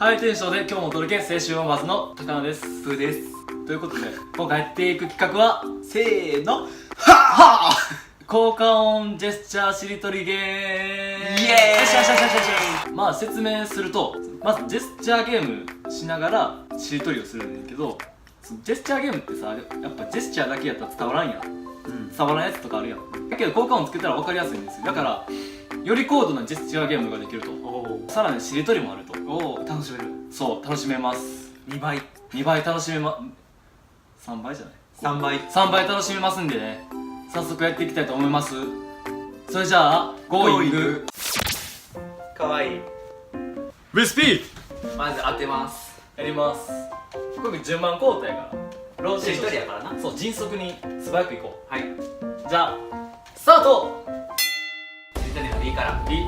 はい、テンションで今日もお届け、青春オンバーズの高野です。プーです。ということで、今回やっていく企画は、せーの、はは効果音ジェスチャーしりとりゲーム。イエーイ。よしよしよしよしよし。まあ説明すると、まずジェスチャーゲームしながらしりとりをするんだけど、そのジェスチャーゲームってさ、やっぱジェスチャーだけやったら伝わらんやん。伝わらんやつとかあるやん。だけど効果音つけたら分かりやすいんですよ。だから、より高度なジェスチャーゲームができると。さらにしりとりもあると。おー、楽しめる。そう、楽しめます。2倍。2倍楽しめ3倍じゃない3倍。3倍楽しめますんでね、早速やっていきたいと思います。それじゃあ、Going! かわいい。We speak! まず当てます。やります。これ順番交代がローテーションしりとりやからな。そう、迅速に素早くいこはい。う。じゃあ、スタート。しりとりの B から。リ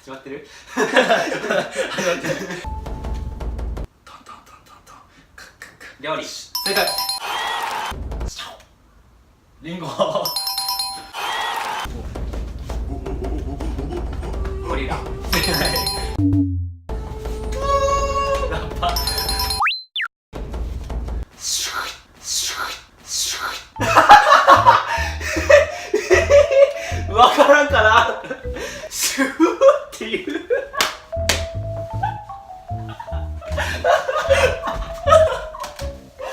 始まってる？始まってる。トントントントントン料理。正解。リンゴ。ゴリラ。正解。ラッパ。わからんかな。シューっていう。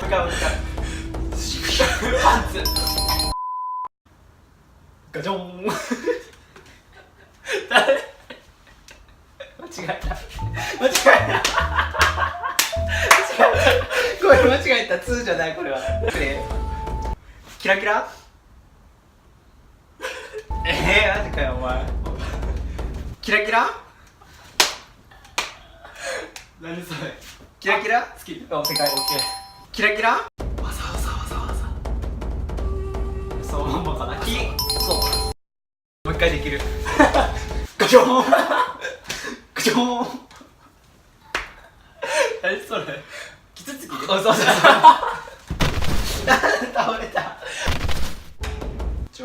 向かう。パンツ。ガチョン。誰？間違えた。間違えた。これ間違えた。2じゃないこれは。キラキラ？マジかよお前。キラキラ？何それ。キラキラ？好き。お、世界。オッケキラキラ？ー。わざわざわざわざ。そうまんまかな。木。そう。もう一回できる。ガチョーン。ガチョーン。何それ。キツツキ。そうそうそう。倒れた。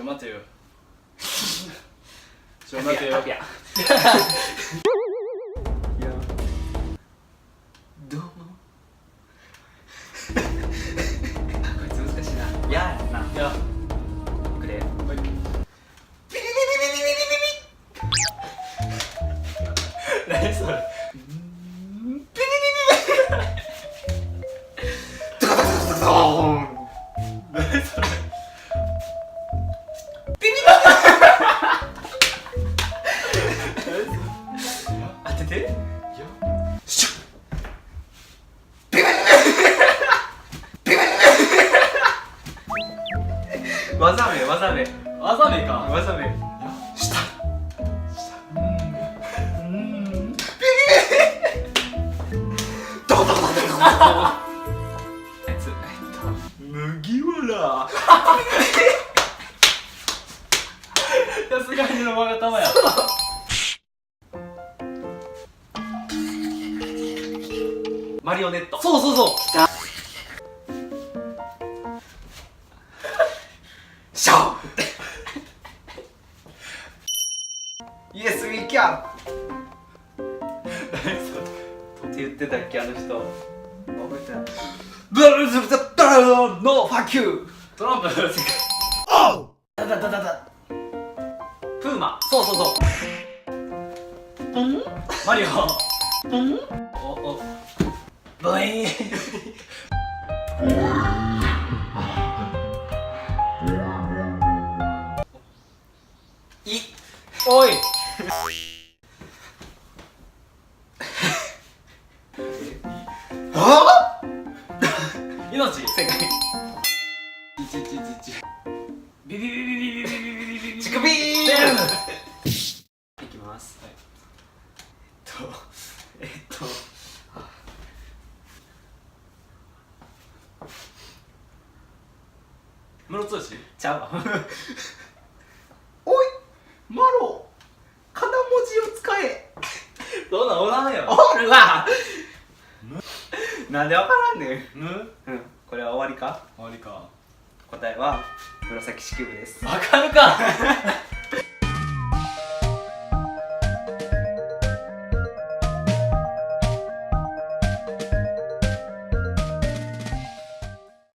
待てよ。待てよ。タピア。どうも。こいつ難しいな。ややな。いや。くれ。はい。何それ。当てて。シュッ。わざめ。わざめか。わざめ。下。麦わら。さすがにのまがたまや。マリオネット。そうそうそう。シャオ。イエスウィキャン。何それ。って言ってたっけあの人。覚えてない。ブルーズザダーノーファキュー。トランプ。ダダダダダ。プーマ。そうそうそう。マリオ。お。ブイーン。い。おい。あ？命。正解。ビビビビビビビビビビビ。チクビーン。全部。いきます。ムロツヨシ。ちゃうわ。おい、マロ、金文字を使え。どうなんおらんよ。おるわ。なんでわからんねん。む。これは終わりか。終わりか。答えは紫式部です。わかるか。